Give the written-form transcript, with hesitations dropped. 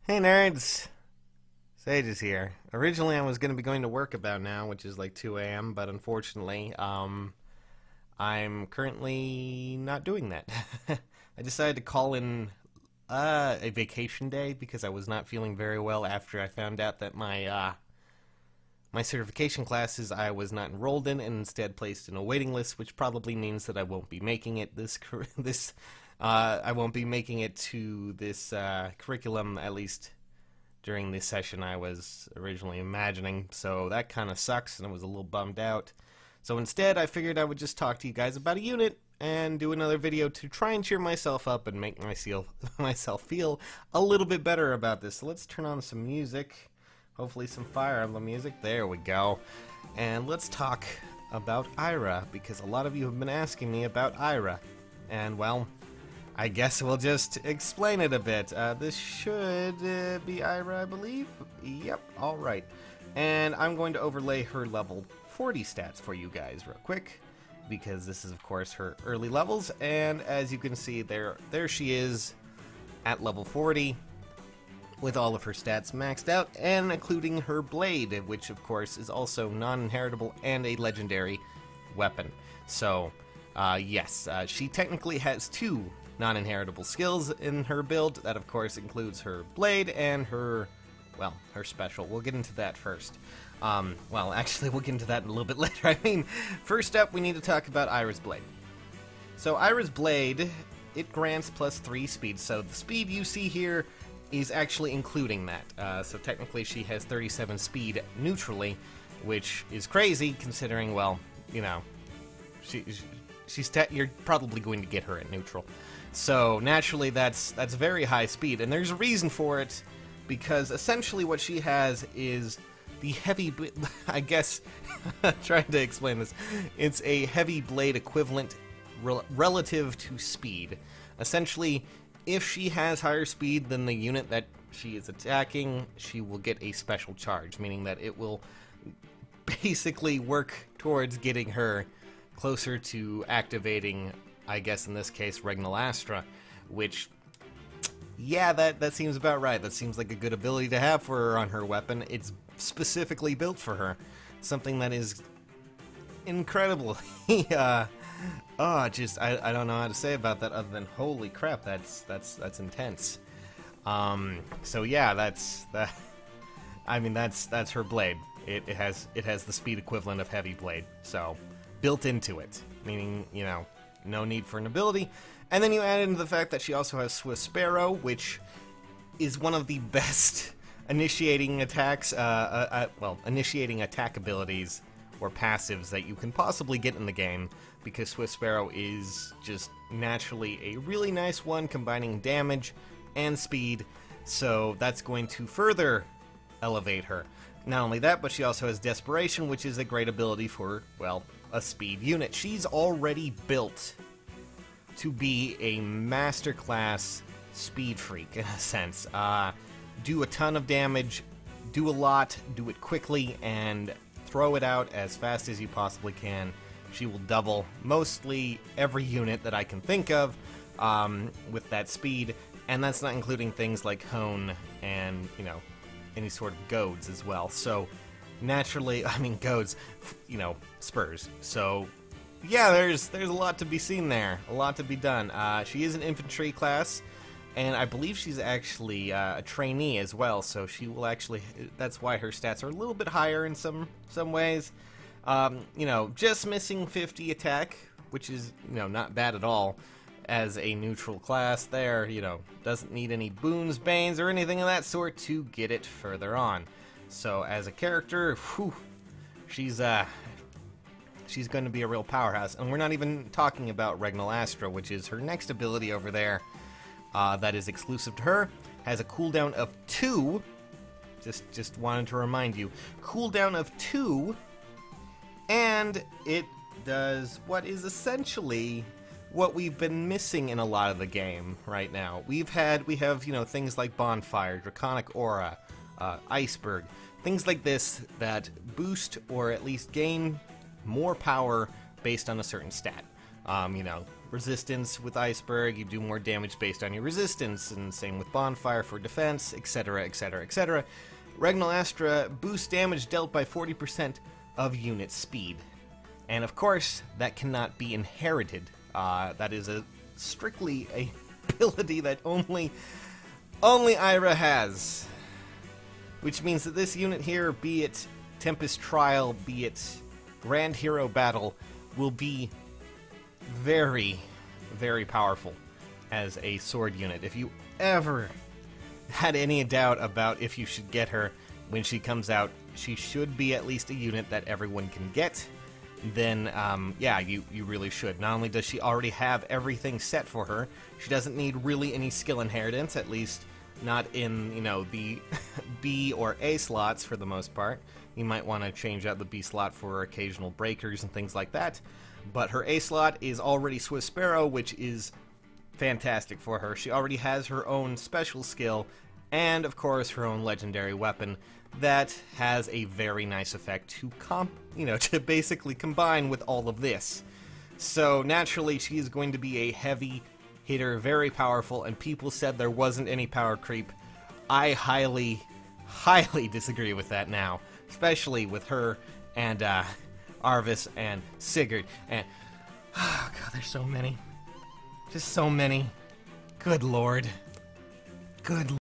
Hey nerds! Sage is here. Originally I was going to be going to work about now, which is like 2 a.m., but unfortunately, I'm currently not doing that. I decided to call in a vacation day because I was not feeling very well after I found out that my certification classes I was not enrolled in and instead placed in a waiting list, which probably means that I won't be making it I won't be making it to this curriculum, at least during the session I was originally imagining, so that kind of sucks, and I was a little bummed out. So instead, I figured I would just talk to you guys about a unit and do another video to try and cheer myself up and make myself feel a little bit better about this. So let's turn on some music, hopefully some Fire Emblem music. There we go. And let's talk about Ayra, because a lot of you have been asking me about Ayra. And, well, I guess we'll just explain it a bit. This should be Ayra, I believe. Yep, alright. And I'm going to overlay her level 40 stats for you guys real quick, because this is, of course, her early levels. And as you can see, there she is at level 40, with all of her stats maxed out, and including her blade, which, of course, is also non-inheritable and a legendary weapon. So, yes, she technically has two non-inheritable skills in her build. That, of course, includes her blade and her special. We'll get into that first. Well, actually, we'll get into that a little bit later. I mean, first up, we need to talk about Ayra's blade. So, Ayra's blade, it grants +3 speed. So, the speed you see here is actually including that. So, technically, she has 37 speed neutrally, which is crazy, considering, well, you know, you're probably going to get her at neutral. So naturally, that's very high speed, and there's a reason for it, because essentially what she has is the heavy. I guess trying to explain this, it's a heavy blade equivalent relative to speed. Essentially, if she has higher speed than the unit that she is attacking, she will get a special charge, meaning that it will basically work towards getting her closer to activating, I guess in this case, Regnalastra, which, yeah, that seems about right. That seems like a good ability to have for her on her weapon. It's specifically built for her. Something that is incredible. I don't know how to say about that other than holy crap, that's intense. So yeah, that's her blade. It has the speed equivalent of heavy blade. So built into it, meaning, you know, no need for an ability. And then you add in the fact that she also has Swift Sparrow, which is one of the best initiating attacks, initiating attack abilities or passives that you can possibly get in the game, because Swift Sparrow is just naturally a really nice one, combining damage and speed, so that's going to further elevate her. Not only that, but she also has Desperation, which is a great ability for, well, a speed unit. She's already built to be a masterclass speed freak, in a sense. Do a ton of damage, do a lot, do it quickly, and throw it out as fast as you possibly can. She will double mostly every unit that I can think of with that speed, and that's not including things like Hone and, you know, any sort of goads as well. So naturally, I mean, goads, you know, spurs. So yeah, there's a lot to be seen there, a lot to be done. She is an infantry class, and I believe she's actually a trainee as well, so she will actually, that's why her stats are a little bit higher in some ways. You know, just missing 50 attack, which is, you know, not bad at all as a neutral class there. You know, doesn't need any boons, banes, or anything of that sort to get it further on. So as a character, whew, she's going to be a real powerhouse. And we're not even talking about Regnalastra, which is her next ability over there, that is exclusive to her. Has a cooldown of 2. Just wanted to remind you, cooldown of 2, and it does what is essentially what we've been missing in a lot of the game right now. We have, you know, things like Bonfire, Draconic Aura, Iceberg, things like this that boost or at least gain more power based on a certain stat. You know, resistance with Iceberg, you do more damage based on your resistance, and same with Bonfire for defense, etc., etc., etc. Regnal Astra boosts damage dealt by 40% of unit speed. And of course, that cannot be inherited. That is strictly a ability that only Ayra has. Which means that this unit here, be it Tempest Trial, be it Grand Hero Battle, will be very, very powerful as a sword unit. If you ever had any doubt about if you should get her when she comes out, she should be at least a unit that everyone can get. Then, yeah, you really should. Not only does she already have everything set for her, she doesn't need really any skill inheritance, at least not in, you know, the B or A slots for the most part. You might want to change out the B slot for occasional breakers and things like that. But her A slot is already Swift Sparrow, which is fantastic for her. She already has her own special skill, and of course her own legendary weapon that has a very nice effect to to basically combine with all of this. So naturally she is going to be a heavy hitter, very powerful, and people said there wasn't any power creep. I highly, highly disagree with that now, especially with her and Arvis and Sigurd and oh god, there's so many. Just so many. Good lord. Good